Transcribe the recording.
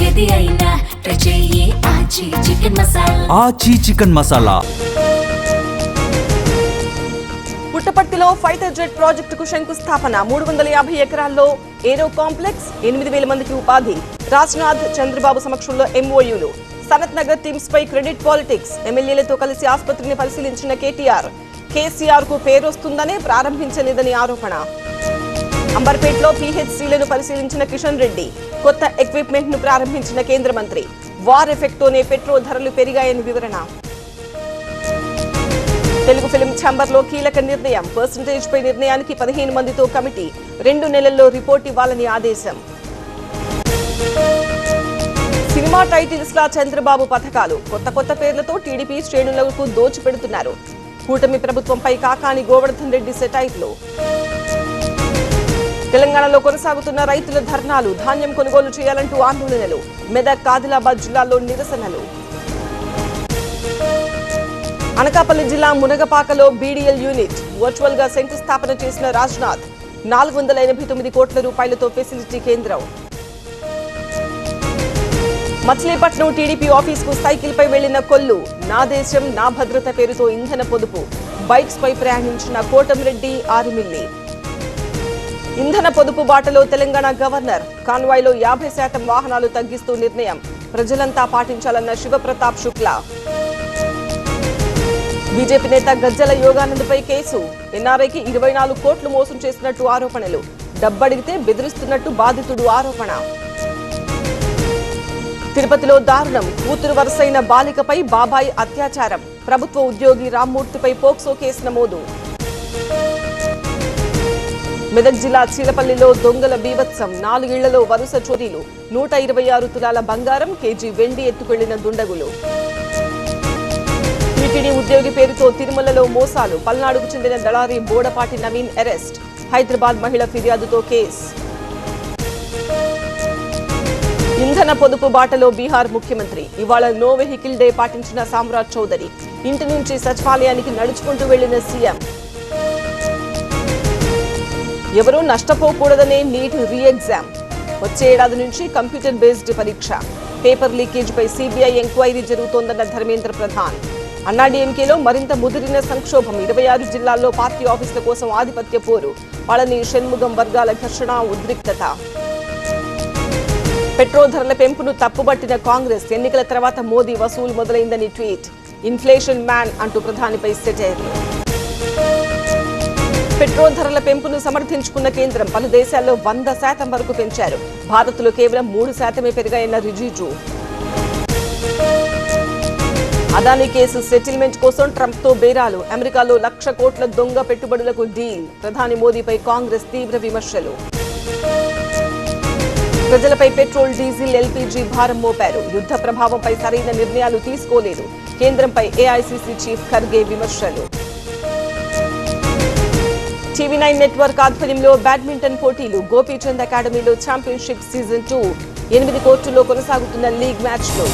ఏది అయినా ట్రై చెయ్యి ఆచి చికెన్ మసాలా. ఆచి చికెన్ మసాలా. పుట్టపర్తిలో ఫైటర్ జెట్ ప్రాజెక్టుకు శంకుస్థాపన. 350 ఎకరాల్లో ఏరో కాంప్లెక్స్, 8000 మందికి ఉపాధి. రాజ్నాథ్, చంద్రబాబు సమక్షంలో ఎంఓయూలు. సనత్ నగర్ టీమ్స్ పై క్రెడిట్ పాలిటిక్స్. ఎమ్మెల్యేలతో కలిసి ఆసుపత్రిని పరిశీలించిన కేటీఆర్. కేసీఆర్ కు పేరొస్తుందనే ప్రారంభించలేదని ఆరోపణ. అంబర్పేటలో పీహెచ్సీలను పరిశీలించిన కిషన్ రెడ్డి. కొత్త ఎక్విప్మెంట్ ను ప్రారంభించిన కేంద్ర మంత్రి. వార్ ఎఫెక్ట్ తోనే పెట్రోల్ ధరలు పెరిగాయని వివరణ. తెలుగు ఫిలిం ఛాంబర్లో కీలక నిర్ణయం. పర్సంటేజ్ పై నిర్ణయానికి 15 మందితో కమిటీ. 2 నెలల్లో రిపోర్ట్ ఇవ్వాలని ఆదేశం. సినిమా టైటిల్స్ లా చంద్రబాబు పథకాలు. కొత్త పేర్లతో టీడీపీ శ్రేణులకు దోచిపెడుతున్నారు. కూటమి ప్రభుత్వంపై కాకాని గోవర్ధన్ రెడ్డి సెటైర్లు. తెలంగాణలో కొనసాగుతున్న రైతుల ధర్నాలు. ధాన్యం కొనుగోలు చేయాలంటూ ఆందోళనలు. మెదక్, ఆదిలాబాద్ జిల్లాల్లో నిరసనలు. అనకాపల్లి జిల్లా మునగపాకలో బీడీఎల్ యూనిట్ వర్చువల్ గా శంకుస్థాపన చేసిన రాజ్నాథ్. 489 కోట్ల రూపాయలతో ఫెసిలిటీ కేంద్రం. మచిలీపట్నం టీడీపీ ఆఫీస్ కు సైకిల్ పై వెళ్లిన కొల్లు. నా దేశం నా భద్రత పేరుతో ఇంధన పొదుపు. బైక్స్ పై ప్రయాణించిన కోటంరెడ్డి, ఆరిమిల్లి. ఇంధన పొదుపు బాటలో తెలంగాణ గవర్నర్. కాన్వాయ్లో 50% వాహనాలు తగ్గిస్తూ నిర్ణయం. ప్రజలంతా పాటించాలన్న శివప్రతాప్ శుక్లా. బీజేపీ నేత గజ్జల యోగానందపై కేసు. ఎన్ఆర్ఐకి 24 కోట్లు మోసం చేసినట్టు ఆరోపణలు. డబ్బడిగితే బెదిరిస్తున్నట్టు బాధితుడు ఆరోపణ. తిరుపతిలో దారుణం. కూతురు వరుసైన బాలికపై బాబాయ్ అత్యాచారం. ప్రభుత్వ ఉద్యోగి రామ్మూర్తిపై పోక్సో కేసు నమోదు. మెదక్ జిల్లా చీలపల్లిలో దొంగల బీభత్సం. 4 ఇళ్లలో వరుస చోరీలు. 126 తులాల బంగారం, కేజీ వెండి ఎత్తుకెళ్లిన దుండగులు. టీటీడీ ఉద్యోగి పేరుతో తిరుమలలో మోసాలు. పల్నాడుకు చెందిన దళారి బోడపాటి నవీన్ అరెస్ట్. హైదరాబాద్ మహిళ ఫిర్యాదుతో కేసు. ఇంధన పొదుపు బాటలో బీహార్ ముఖ్యమంత్రి. ఇవాళ నో వెహికల్ డే పాటించిన సామ్రాజ్ చౌదరి. ఇంటి నుంచి సచివాలయానికి నడుచుకుంటూ వెళ్లిన సీఎం. ఎవరూ నష్టపోకూడదనే నీట్ రీ ఎగ్జామ్. వచ్చే ఏడాది నుంచి కంప్యూటర్ బేస్డ్ పరీక్ష. పేపర్ లీకేజీపై సీబీఐ ఎంక్వైరీ జరుగుతోందన్న ధర్మేంద్ర ప్రధాన్. అన్నాడీఎంకేలో మరింత ముదిరిన సంక్షోభం. 26 జిల్లాల్లో పార్టీ ఆఫీసుల కోసం ఆధిపత్య పోరు. పళని, షణ్ముగం వర్గాల ఘర్షణ, ఉద్రిక్తత. పెట్రోల్ ధరల పెంపును తప్పుబట్టిన కాంగ్రెస్. ఎన్నికల తర్వాత మోదీ వసూలు మొదలైందని ట్వీట్. ఇన్ఫ్లేషన్ మ్యాన్ అంటూ ప్రధానిపై సెటైర్లు. పెట్రోల్ ధరల పెంపును సమర్థించుకున్న కేంద్రం. పలు దేశాల్లో 100% వరకు పెంచారు. భారత్లో కేవలం 3% పెరిగాయన్న రిజిజు. అదానీ కేసు సెటిల్మెంట్ కోసం ట్రంప్ తో బేరాలు. అమెరికాలో 1,00,000 కోట్ల దొంగ పెట్టుబడులకు డీల్. ప్రధాని మోదీపై కాంగ్రెస్ తీవ్ర విమర్శలు. ప్రజలపై పెట్రోల్, డీజిల్, ఎల్పీజీ భారం మోపారు. యుద్ధ ప్రభావంపై సరైన నిర్ణయాలు తీసుకోలేదు. కేంద్రంపై ఏఐసీసీ చీఫ్ ఖర్గే విమర్శలు. టీవీ9 నెట్వర్క్ ఆధ్వర్యంలో బ్యాడ్మింటన్ పోటీలు. గోపీచంద్ అకాడమీలో ఛాంపియన్షిప్ సీజన్ 2. 8 కోర్టుల్లో కొనసాగుతున్న లీగ్ మ్యాచ్లు.